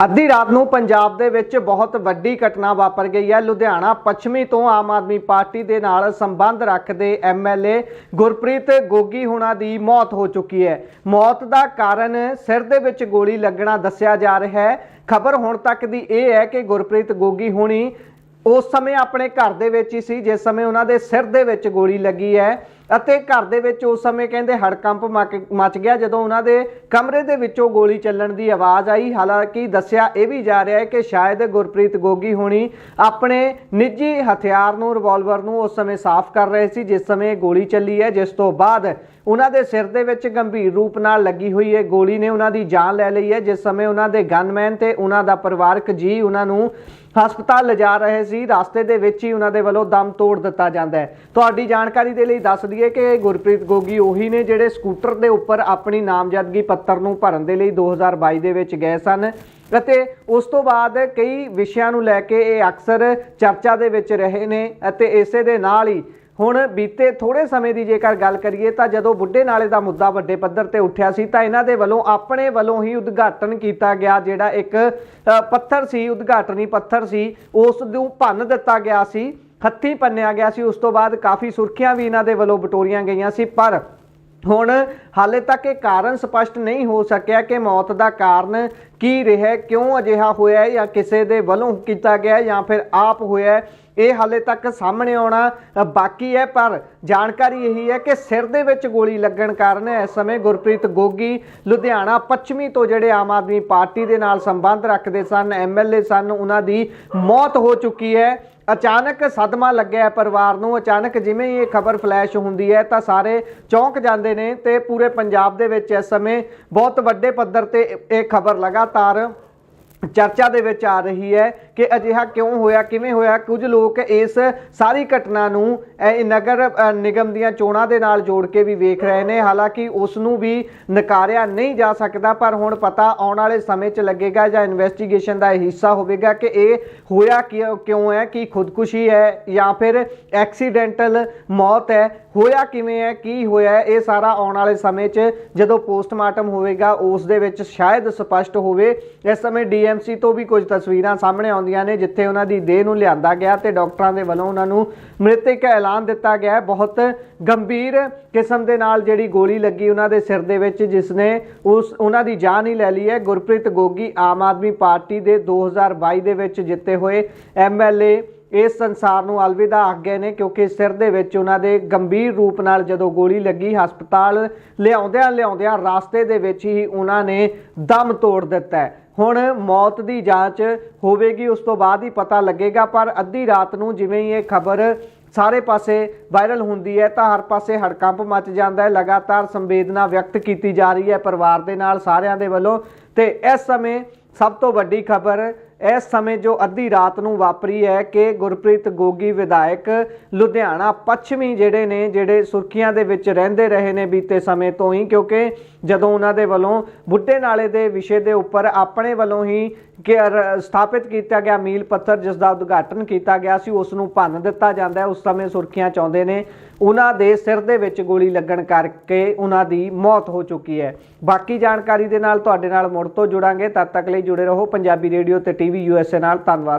ਅੱਧੀ ਰਾਤ ਨੂੰ ਪੰਜਾਬ ਦੇ ਵਿੱਚ ਬਹੁਤ ਵੱਡੀ ਘਟਨਾ ਵਾਪਰ ਗਈ ਹੈ। ਲੁਧਿਆਣਾ ਪੱਛਮੀ ਤੋਂ ਆਮ ਆਦਮੀ ਪਾਰਟੀ ਦੇ ਨਾਲ ਸੰਬੰਧ ਰੱਖਦੇ ਐਮਐਲਏ ਗੁਰਪ੍ਰੀਤ ਗੋਗੀ ਹੁਣਾਂ ਦੀ ਮੌਤ ਹੋ ਚੁੱਕੀ ਹੈ। ਮੌਤ ਦਾ ਕਾਰਨ ਸਿਰ ਦੇ ਵਿੱਚ ਗੋਲੀ ਲੱਗਣਾ ਦੱਸਿਆ ਜਾ ਰਿਹਾ ਹੈ। ਖਬਰ ਹੁਣ ਤੱਕ ਦੀ ਇਹ ਹੈ ਕਿ ਗੁਰਪ੍ਰੀਤ ਗੋਗੀ ਹੁਣੀ उस समय अपने घर दे विच ही सी जिस समय उन्होंने सिर दे विच गोली लगी है ਅਤੇ घर ਦੇ ਵਿੱਚ उस समय कहते हड़कंप मच गया ਜਦੋਂ ਉਹਨਾਂ ਦੇ ਕਮਰੇ ਦੇ ਵਿੱਚੋਂ ਗੋਲੀ ਚੱਲਣ ਦੀ ਆਵਾਜ਼ ਆਈ। ਹਾਲਾਂਕਿ ਦੱਸਿਆ ਇਹ ਵੀ ਜਾ ਰਿਹਾ ਹੈ ਕਿ ਸ਼ਾਇਦ ਗੁਰਪ੍ਰੀਤ ਗੋਗੀ ਹੋਣੀ ਆਪਣੇ ਨਿੱਜੀ ਹਥਿਆਰ ਨੂੰ ਰਿਵਾਲਵਰ ਨੂੰ ਉਸ ਸਮੇਂ ਸਾਫ਼ ਕਰ ਰਹੇ ਸੀ ਜਿਸ ਸਮੇਂ ਗੋਲੀ ਚੱਲੀ ਹੈ, ਜਿਸ ਤੋਂ ਬਾਅਦ ਉਹਨਾਂ ਦੇ ਸਿਰ ਦੇ ਵਿੱਚ ਗੰਭੀਰ ਰੂਪ ਨਾਲ ਲੱਗੀ ਹੋਈ ਹੈ ਗੋਲੀ ਨੇ ਉਹਨਾਂ ਦੀ ਜਾਨ ਲੈ ਲਈ ਹੈ। ਜਿਸ ਸਮੇਂ ਉਹਨਾਂ ਦੇ ਗਨਮੈਨ ਤੇ ਉਹਨਾਂ ਦਾ ਪਰਿਵਾਰਕ ਜੀ ਉਹਨਾਂ ਨੂੰ ਹਸਪਤਾਲ ਲਿਜਾ ਰਹੇ ਸੀ, ਰਸਤੇ ਦੇ ਵਿੱਚ ਹੀ ਉਹਨਾਂ ਦੇ ਵੱਲੋਂ ਦਮ ਤੋੜ ਦਿੱਤਾ ਜਾਂਦਾ ਹੈ। ਤੁਹਾਡੀ ਜਾਣਕਾਰੀ ਦੇ ਲਈ ਦੱਸ ਦਈਏ ਕਿ ਗੁਰਪ੍ਰੀਤ ਗੋਗੀ ਉਹੀ ਨੇ ਜਿਹੜੇ ਸਕੂਟਰ ਦੇ ਉੱਪਰ ਆਪਣੀ ਨਾਮਜ਼ਦਗੀ ਪੱਤਰ ਨੂੰ ਭਰਨ ਦੇ ਲਈ 2022 ਦੇ ਵਿੱਚ ਗਏ ਸਨ ਅਤੇ ਉਸ ਤੋਂ ਬਾਅਦ ਕਈ ਵਿਸ਼ਿਆਂ ਨੂੰ ਲੈ ਕੇ ਇਹ ਅਕਸਰ ਚਰਚਾ ਦੇ ਵਿੱਚ ਰਹੇ ਨੇ ਅਤੇ ਇਸੇ ਦੇ ਨਾਲ ਹੀ ਹੁਣ ਬੀਤੇ ਥੋੜੇ ਸਮੇਂ ਦੀ ਜੇਕਰ ਗੱਲ ਕਰੀਏ ਤਾਂ ਜਦੋਂ ਬੁੱਢੇ ਨਾਲੇ ਦਾ ਮੁੱਦਾ ਵੱਡੇ ਪੱਧਰ ਤੇ ਉੱਠਿਆ ਸੀ ਤਾਂ ਇਹਨਾਂ ਦੇ ਵੱਲੋਂ ਆਪਣੇ ਵੱਲੋਂ ਹੀ ਉਦਘਾਟਨ ਕੀਤਾ ਗਿਆ ਜਿਹੜਾ ਇੱਕ ਪੱਥਰ ਸੀ, ਉਦਘਾਟਨੀ ਪੱਥਰ ਸੀ, ਉਸ ਨੂੰ ਭੰਨ ਦਿੱਤਾ ਗਿਆ ਸੀ, ਹੱਥੀਂ ਭੰਨਿਆ ਗਿਆ ਸੀ। ਉਸ ਤੋਂ ਬਾਅਦ ਕਾਫੀ ਸੁਰਖੀਆਂ ਵੀ ਇਹਨਾਂ ਦੇ ਵੱਲੋਂ ਬਟੋਰੀਆਂ ਗਈਆਂ ਸੀ ਪਰ ਹੁਣ ਹਾਲੇ तक ਇਹ ਕਾਰਨ ਸਪਸ਼ਟ ਨਹੀਂ ਹੋ ਸਕਿਆ ਕਿ ਮੌਤ ਦਾ ਕਾਰਨ ਕੀ ਰਿਹਾ, ਕਿਉਂ ਅਜਿਹਾ ਹੋਇਆ ਜਾਂ ਕਿਸੇ ਦੇ ਵੱਲੋਂ ਕੀਤਾ ਗਿਆ ਜਾਂ ਫਿਰ ਆਪ ਹੋਇਆ, ਇਹ ਹਾਲੇ तक ਸਾਹਮਣੇ ਆਉਣਾ ਬਾਕੀ ਹੈ। ਪਰ ਜਾਣਕਾਰੀ ਇਹੀ ਹੈ ਕਿ ਸਿਰ ਦੇ ਵਿੱਚ ਗੋਲੀ ਲੱਗਣ ਕਾਰਨ ਇਸ ਸਮੇਂ ਗੁਰਪ੍ਰੀਤ ਗੋਗੀ ਲੁਧਿਆਣਾ ਪੱਛਮੀ ਤੋਂ ਜਿਹੜੇ ਆਮ ਆਦਮੀ ਪਾਰਟੀ ਦੇ ਨਾਲ ਸੰਬੰਧ ਰੱਖਦੇ ਸਨ, ਐਮਐਲਏ ਸਨ, ਉਹਨਾਂ ਦੀ ਮੌਤ ਹੋ ਚੁੱਕੀ ਹੈ। अचानक सदमा लग्या है परिवार नूं। अचानक जिवें ही ये खबर फ्लैश हुंदी है तो सारे चौंक जाते हैं तो पूरे पंजाब दे विच इस समय बहुत वड्डे पद्धर ते ये खबर लगातार चर्चा दे विच आ रही है कि अजिहा क्यों होया, किवें होया। कुछ लोग इस सारी घटना नूं नगर निगम दीआं चोणां दे नाल जोड़ के भी वेख रहे हैं। हालांकि उसनूं भी नकारिया नहीं जा सकता पर हुण पता आउण वाले समय च लगेगा जां इन्वेस्टिगेशन का हिस्सा होवेगा कि ये होया क्यों है, कि खुदकुशी है या फिर एक्सीडेंटल मौत है, होया किवें है, की होया है। ये सारा आउण वाले समय च जदों पोस्टमार्टम होवेगा उस दे विच शायद स्पष्ट होवे। इस समय DMC तो भी कुछ तस्वीरां सामने आउंदियां ने जिथे उन्हां दी देह नूं लिआंदा गया ते डॉक्टरां दे वल्लों उन्हां नूं मृतक ऐलान दिता गया है। बहुत गंभीर किस्म दे नाल जिहड़ी गोली लगी उन्हां दे सिर दे विच जिसने उन्हां दी जान ही लै ली है। गुरप्रीत गोगी आम आदमी पार्टी दे 2022 दे विच जिते होए MLA इस संसार नूं अलविदा आख गए ने क्योंकि सिर दे विच उन्हां दे गंभीर रूप नाल जदों गोली लगी हस्पताल लिआउंदियां रास्ते दे विच ही उन्हां ने दम तोड़ दिता है। हुण मौत की जांच होवेगी उस तो बाद ही पता लगेगा पर अद्धी रात नूं जिवें ही ये खबर सारे पासे वायरल हुंदी है तो हर पासे हड़कंप मच जाता है। लगातार संवेदना व्यक्त की जा रही है परिवार दे नाल सारियां दे वल्लों ते इस समय सब तो वड्डी खबर इस समय जो अद्धी रात नूं वापरी है कि गुरप्रीत गोगी विधायक लुधियाना पश्चिमी जिहड़े ने जिहड़े सुर्खियां दे विच रहिंदे रहे ने बीते समय तो ही क्योंकि जदों उन्हां दे वल्लों बुੱਢੇ नाले दे विषय दे उपर अपने वल्लों ही स्थापित किया गया मील पत्थर जिसका उद्घाटन किया गया सी उस नूं भन्न दिता जांदा है। उस समय सुर्खियां चाहुंदे ने उन्हां दे सिर दे विच गोली लगण करके उन्हां दी मौत हो चुकी है। बाकी जानकारी दे नाल तुहाडे नाल मुड़ तो जुड़ांगे, तद तक लई जुड़े रहो पंजाबी रेडियो ते TV USA नाल। धन्नवाद।